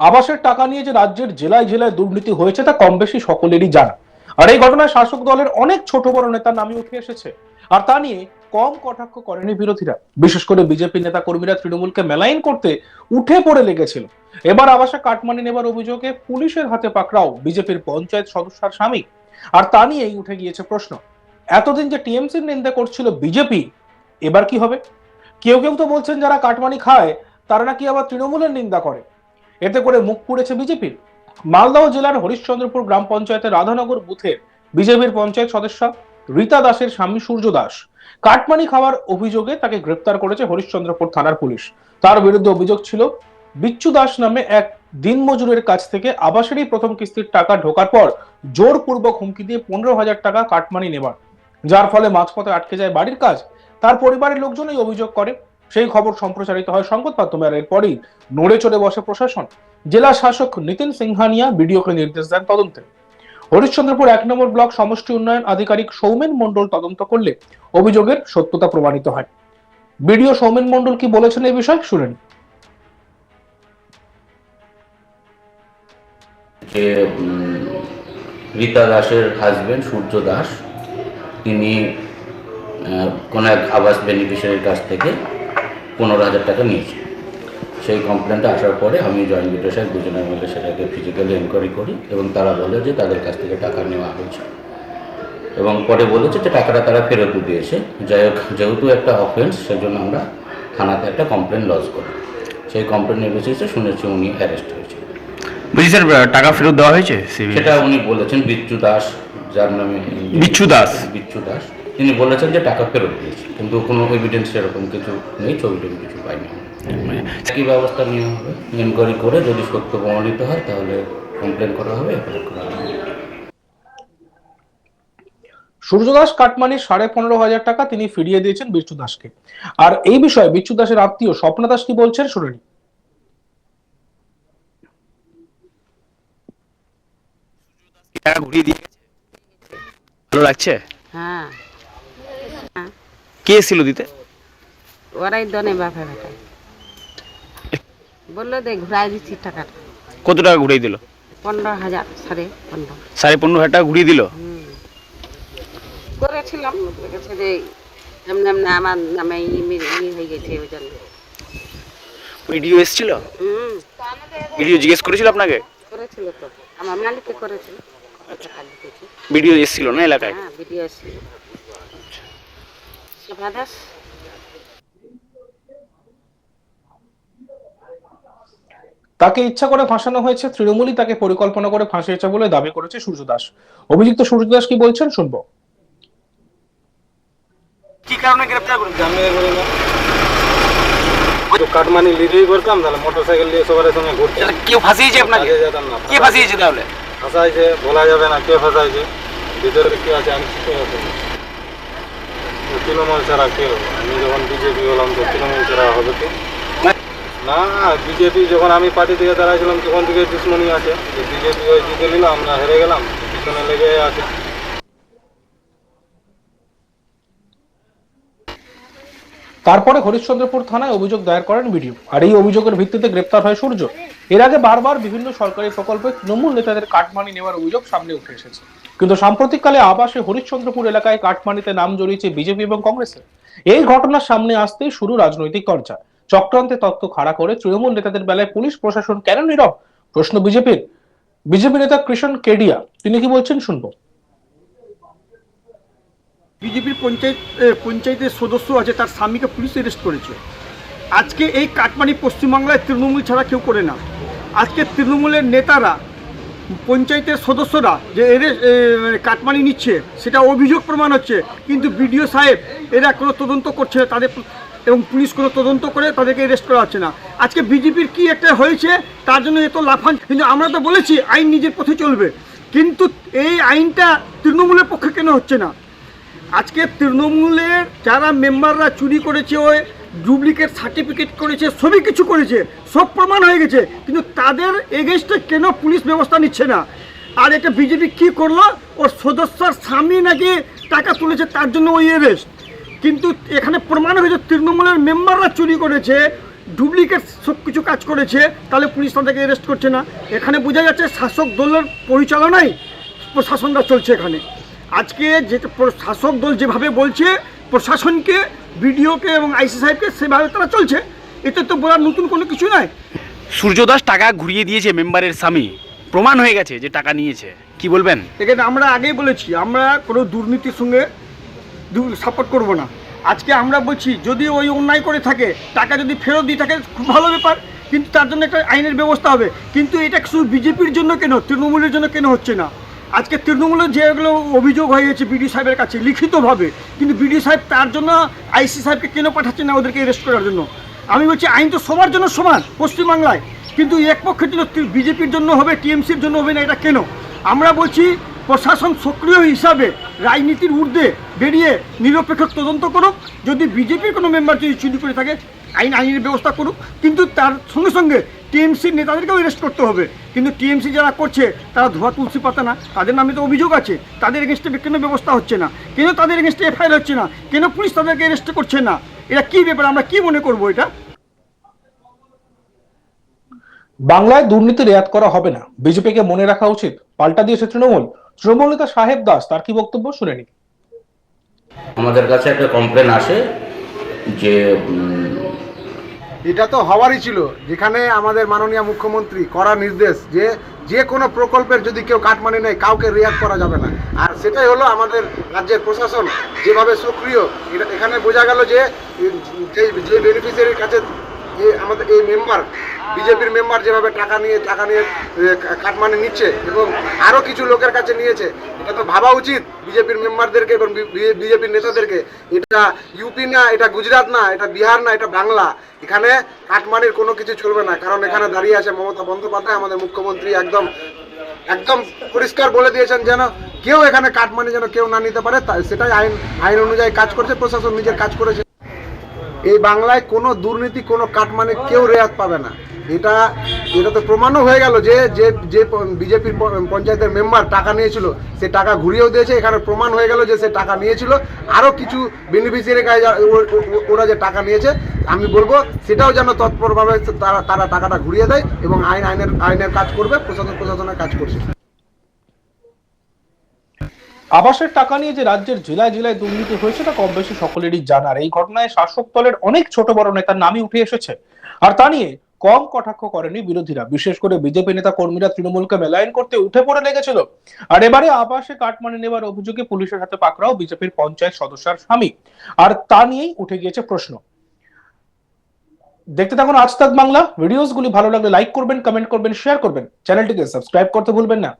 আবাসের টাকা নিয়ে যে রাজ্যের জেলায় জেলায় দুর্নীতি হয়েছে তা কম বেশি সকলেরই জানা। আর এই ঘটনায় শাসক দলের অনেক ছোট বড় নেতার নামই উঠে এসেছে। আর তা নিয়ে কম কটাক্ষ করেনি বিরোধীরা। বিশেষ করে বিজেপি নেতা কর্মীরা তৃণমূলকে মেলাইন করতে উঠে পড়ে লেগেছিল। এবার আবাসে কাটমানি নেবার অভিযোগে পুলিশের হাতে পাকড়াও বিজেপির পঞ্চায়েত সদস্যের স্বামী। আর তা নিয়েই উঠে গিয়েছে প্রশ্ন, এতদিন যে টিএমসির নিন্দা করছিল বিজেপি, এবার কি হবে? কেউ কেউ তো বলছেন যারা কাটমানি খায় তারা নাকি আবার তৃণমূলের নিন্দা করে। এতে করে মুখ পুড়েছে বিজেপির। মালদহ জেলার হরিশ্চন্দ্রপুর গ্রাম পঞ্চায়েতের রাধানগর বুথের বিজেপির পঞ্চায়েত সদস্য রীতা দাসের স্বামী সূর্য দাস কাটমানি খাওয়ার অভিযোগে তাকে গ্রেপ্তার করেছে হরিশ্চন্দ্রপুর থানার পুলিশ। তার বিরুদ্ধে অভিযোগ ছিল বিচ্ছু দাস নামে এক দিনমজুরের কাছ থেকে আবাসেরই প্রথম কিস্তির টাকা ঢোকার পর জোরপূর্বক হুমকি দিয়ে 15,000 টাকা কাটমানি নেবার, যার ফলে মাঝপথে আটকে যায় বাড়ির কাজ। তার পরিবারের লোকজন এই অভিযোগ করে। সেই খবর সম্প্রচারিত হয় সংবাদ মাধ্যমে, আর এরপরই নড়ে চড়ে বসে প্রশাসন। জেলা শাসক নিতিন সিংহানিয়া বিডিওকে নির্দেশ দেন তদন্তে। হরিশ্চন্দ্রপুর 1 নম্বর ব্লক সমষ্টি উন্নয়ন আধিকারিক সৌমেন মণ্ডল তদন্ত করলে অভিযোগের সত্যতা প্রমাণিত হয়। বিডিও সৌমেন মণ্ডল কি বলেছেন এই বিষয়ে শুনেন। যে রীতা দাসের হাজবেন্ড সূর্য দাস, তিনি কোনো এক আবাস বেনিফিশিয়ারির কাছ থেকে 15,000 টাকা নিয়েছে। সেই কমপ্লেনটা আসার পরে আমি জয়েন্ট বিডিও সাহেব দুজনের মধ্যে সেটাকে ফিজিক্যালি এনকোয়ারি করি এবং তারা বলে যে তাদের কাছ থেকে টাকা নেওয়া হয়েছে এবং পরে বলেছে যে টাকাটা তারা ফেরতও দিয়েছে। যাই হোক, যেহেতু একটা অফেন্স, সেজন্য আমরা থানাতে একটা কমপ্লেন লজ করি। সেই কমপ্লেনের বেসিসে শুনেছি উনি অ্যারেস্ট হয়েছে। বলছি স্যার, টাকা ফেরত দেওয়া হয়েছে? সেটা উনি বলেছেন, বিচ্ছু দাস, যার নামে বিচ্ছু দাস, তিনি বলেছেন যে টাকা ফেরত দিয়েছে, কিন্তু কোনো এভিডেন্স সেরকম কিছু নেই, ছবি টবি কিছু পাইনি। কি ব্যবস্থা নেওয়া হবে, এনকোয়ারি করে যদি সত্য প্রমাণিত হয় তাহলে কমপ্লেন করা হবে, এফআইআর করা হবে। সূর্য দাস কাটমানির 15,500 টাকা তিনি ফিরিয়ে দিয়েছেন বিচ্ছু দাসকে। আর এই বিষয়ে বিচ্ছু দাসের আত্মীয় স্বপ্না দাস কি বলছেন শুনুন। টাকা ঘুরিয়ে দিয়ে ভালো লাগছে? হ্যাঁ, কে ছিল দিতে? ওরাই দনে বাপে বেটা বললো দে ঘুরাই দিচ্ছি টাকাটা। কত টাকা ঘুরিয়ে দিল? 15,000, 15,500। 15,500 টাকা ঘুরিয়ে দিল। করেছিলাম, দেখেছে যে এমনি এমনি আমার নামে হয়ে গেছে, ওই জন্য। ভিডিও এসেছিল? ভিডিও জিজ্ঞেস করেছিল আপনাকে? করেছিল তো, আমার মালিককে করেছিল। ভিডিও এসেছিল না এলাকায়? হ্যাঁ, ভিডিও এসেছিল। শোভা দাস। তাকে ইচ্ছা করে ফাঁসানো হয়েছে, তৃণমূলই তাকে পরিকল্পনা করে ফাঁসিয়েছে বলে দাবি করেছে সূর্য দাস। অভিযুক্ত সূর্য দাস কি বলছেন শুনবো। কি কারণে গ্রেফতার করলেন? জামিনে করি না তো কাটমানি লিডেই করতাম, তাহলে মোটরসাইকেল নিয়ে সবার সঙ্গে ঘুরছি। কেউ ফাঁসিয়েছে আপনাকে? আগে যেতাম না। কে ফাঁসিয়েছে তাহলে? ফাঁসাইছে, বলা যাবে না কে ফাঁসাইছে, ভিতরে কে আছে আমি ঠিক আছে। তৃণমূল ছাড়া কে হবে? আমি যখন বিজেপি হলাম তো তৃণমূল ছাড়া হবে কি না? বিজেপি যখন আমি পার্টি থেকে দাঁড়াইছিলাম তখন থেকে দুশ্মনী আছে। বিজেপি ওই জিতে নিলাম, আমরা হেরে গেলাম, পিছনে লেগে আছে। তারপরে হরিশ্চন্দ্রপুর থানায় অভিযোগ দায়ের করেন বিডিও, আর এই অভিযোগের ভিত্তিতে গ্রেপ্তার হয় সূর্য। এর আগে বারবার বিভিন্ন সরকারি প্রকল্পে তৃণমূল নেতাদের কাটমানি নেওয়ার অভিযোগ সামনে উঠে এসেছে, কিন্তু সাম্প্রতিককালে আবাসে হরিশ্চন্দ্রপুর এলাকায় কাটমানিতে নাম জড়িয়েছে বিজেপি এবং কংগ্রেসের। এই ঘটনার সামনে আসতেই শুরু রাজনৈতিক চর্চা। চক্রান্তে তত্ত্ব খাড়া করে তৃণমূল নেতাদের বেলায় পুলিশ প্রশাসন কেন নীরব, প্রশ্ন বিজেপির। বিজেপি নেতা কৃষণ কেডিয়া তিনি কি বলছেন শুনবো। বিজেপির পঞ্চায়েতের সদস্য আছে, তার স্বামীকে পুলিশ অ্যারেস্ট করেছে। আজকে এই কাটমানি পশ্চিমবাংলায় তৃণমূল ছাড়া কেউ করে না। আজকে তৃণমূলের নেতারা, পঞ্চায়েতের সদস্যরা যে কাটমানি নিচ্ছে সেটা অভিযোগ প্রমাণ হচ্ছে, কিন্তু বিডিও সাহেব এরা কোনো তদন্ত করছে না তাদের, এবং পুলিশ কোনো তদন্ত করে তাদেরকে অ্যারেস্ট করা হচ্ছে না। আজকে বিজেপির কি একটা হয়েছে তার জন্য এত লাফান। কিন্তু আমরা তো বলেছি আইন নিজের পথে চলবে, কিন্তু এই আইনটা তৃণমূলের পক্ষে কেন হচ্ছে না? আজকে তৃণমূলের যারা মেম্বাররা চুরি করেছে, ওই ডুপ্লিকেট সার্টিফিকেট করেছে, সবই কিছু করেছে, সব প্রমাণ হয়ে গেছে, কিন্তু তাদের এগেইনস্টে কেন পুলিশ ব্যবস্থা নিচ্ছে না? আর এটা বিজেপি কি করলো, ওর সদস্যর স্বামী নাকি টাকা তুলেছে তার জন্য ওই অ্যারেস্ট, কিন্তু এখানে প্রমাণ হয়েছে তৃণমূলের মেম্বাররা চুরি করেছে, ডুপ্লিকেট সব কিছু কাজ করেছে, তাহলে পুলিশ তাদেরকে অ্যারেস্ট করছে না। এখানে বোঝা যাচ্ছে শাসক দলের পরিচালনায় প্রশাসনটা চলছে এখানে। আজকে যে শাসক দল যেভাবে বলছে প্রশাসনকে, বিডিওকে এবং আইসি সাহেবকে, সেভাবে তারা চলছে। এতে তো বলার নতুন কোনো কিছু নয়। সূর্যদাস টাকা ঘুরিয়ে দিয়েছে মেম্বারের স্বামী, প্রমাণ হয়ে গেছে যে টাকা নিয়েছে, কি বলবেন? এখানে আমরা আগেই বলেছি আমরা কোনো দুর্নীতির সঙ্গে সাপোর্ট করব না। আজকে আমরা বলছি যদি ওই অন্যায় করে থাকে, টাকা যদি ফেরত দিয়ে থাকে খুব ভালো ব্যাপার, কিন্তু তার জন্য একটা আইনের ব্যবস্থা হবে। কিন্তু এটা শুধু বিজেপির জন্য কেন, তৃণমূলের জন্য কেন হচ্ছে না? আজকে তৃণমূলের যেগুলো অভিযোগ হয়ে গেছে বিডিও সাহেবের কাছে লিখিতভাবে, কিন্তু বিডিও সাহেব তার জন্য আইসি সাহেবকে কেন পাঠাচ্ছে না ওদেরকে অ্যারেস্ট করার জন্য? আমি বলছি আইন তো সবার জন্য সমান পশ্চিমবাংলায়, কিন্তু এক পক্ষের জন্য বিজেপির জন্য হবে, টিএমসির জন্য হবে না, এটা কেন? আমরা বলছি প্রশাসন সক্রিয় হিসাবে রাজনীতির ঊর্ধ্বে বেরিয়ে নিরপেক্ষ তদন্ত করুক। যদি বিজেপির কোনো মেম্বার যদি চুরি করে থাকে আইনের ব্যবস্থা করুক, কিন্তু তার সঙ্গে সঙ্গে টিএমসির নেতাদেরকেও অ্যারেস্ট করতে হবে। কিন্তু টিএমসি যারা করছে তারা ধোয়া তুলসী পাতা না, তাদের নামে তো অভিযোগ আছে, তাদের এগেনস্টে কেন ব্যবস্থা হচ্ছে না? কেন তাদের এগেনস্টে এফআইআর হচ্ছে না? কেন পুলিশ তাদেরকে অ্যারেস্ট করছে না? এটা কি ব্যাপার? আমরা কি মনে করবো এটা? বাংলায় দুর্নীতি রেয়াত করা হবে না, বিজেপিকে মনে রাখা উচিত, পাল্টা দিয়েছে তৃণমূল নেতা সাহেব দাস। তার কি বক্তব্য শুনে নিন। আমাদের কাছে একটা কমপ্লেন আসে যে এটা তো হওয়ারই ছিল, যেখানে আমাদের মাননীয় মুখ্যমন্ত্রী কড়া নির্দেশ যে যে কোনো প্রকল্পের যদি কেউ কাটমানি নেয় কাউকে রিয়াক্ট করা যাবে না। আর সেটাই হলো আমাদের রাজ্যের প্রশাসন যেভাবে সক্রিয়। এখানে বোঝা গেল যে যে বেনিফিশিয়ারির কাছে আমাদের এই মেম্বার, বিজেপির মেম্বার যেভাবে টাকা নিয়ে কাটমানি নিচ্ছে এবং আরও কিছু লোকের কাছে নিয়েছে, এটা তো ভাবা উচিত বিজেপির মেম্বারদেরকে এবং বিজেপির নেতাদেরকে। এটা ইউপি না, এটা গুজরাট না, এটা বিহার না, এটা বাংলা। এখানে কাটমানির কোনো কিছু চলবে না, কারণ এখানে দাঁড়িয়ে আছে মমতা বন্দ্যোপাধ্যায়, আমাদের মুখ্যমন্ত্রী। একদম পরিষ্কার বলে দিয়েছেন যেন কেউ এখানে কাটমানি যেন কেউ না নিতে পারে, সেটাই আইন অনুযায়ী কাজ করছে, প্রশাসন নিজের কাজ করেছে। এই বাংলায় কোনো দুর্নীতি, কোনো কাটমানি কেউ রেয়াত পাবে না। এটা তো প্রমাণও হয়ে গেল যে যে বিজেপির পঞ্চায়েতের মেম্বার টাকা নিয়েছিল সে টাকা ঘুরিয়েও দিয়েছে। এখানে প্রমাণ হয়ে গেল যে সে টাকা নিয়েছিল। আরও কিছু বেনিফিশিয়ারি ওরা যে টাকা নিয়েছে, আমি বলবো সেটাও যেন তৎপরভাবে তারা টাকাটা ঘুরিয়ে দেয় এবং আইনের কাজ করবে, প্রশাসনের কাজ করছে। আবাসের টাকা নিয়ে যে রাজ্যের জেলায় জেলায় দুর্নীতি হয়েছে তা কম বেশি সকলেরই জানার। এই ঘটনায় শাসক দলের অনেক ছোট বড় নেতার নামই উঠে এসেছে, আর তা নিয়ে কম কটাক্ষ করেনি বিরোধীরা। বিশেষ করে বিজেপি নেতা কর্মীরা তৃণমূলকে মেলাইন করতে উঠে পড়ে লেগেছিল। আর এবারে আবাসে কাটমানি নেওয়ার অভিযোগে পুলিশের হাতে পাকড়াও বিজেপির পঞ্চায়েত সদস্যের স্বামী, আর তা নিয়েই উঠে গিয়েছে প্রশ্ন। দেখতে থাকুন আজ তাক বাংলা। ভিডিওসগুলি ভালো লাগলে লাইক করবেন, কমেন্ট করবেন, শেয়ার করবেন, চ্যানেলটিকে সাবস্ক্রাইব করতে ভুলবেন না।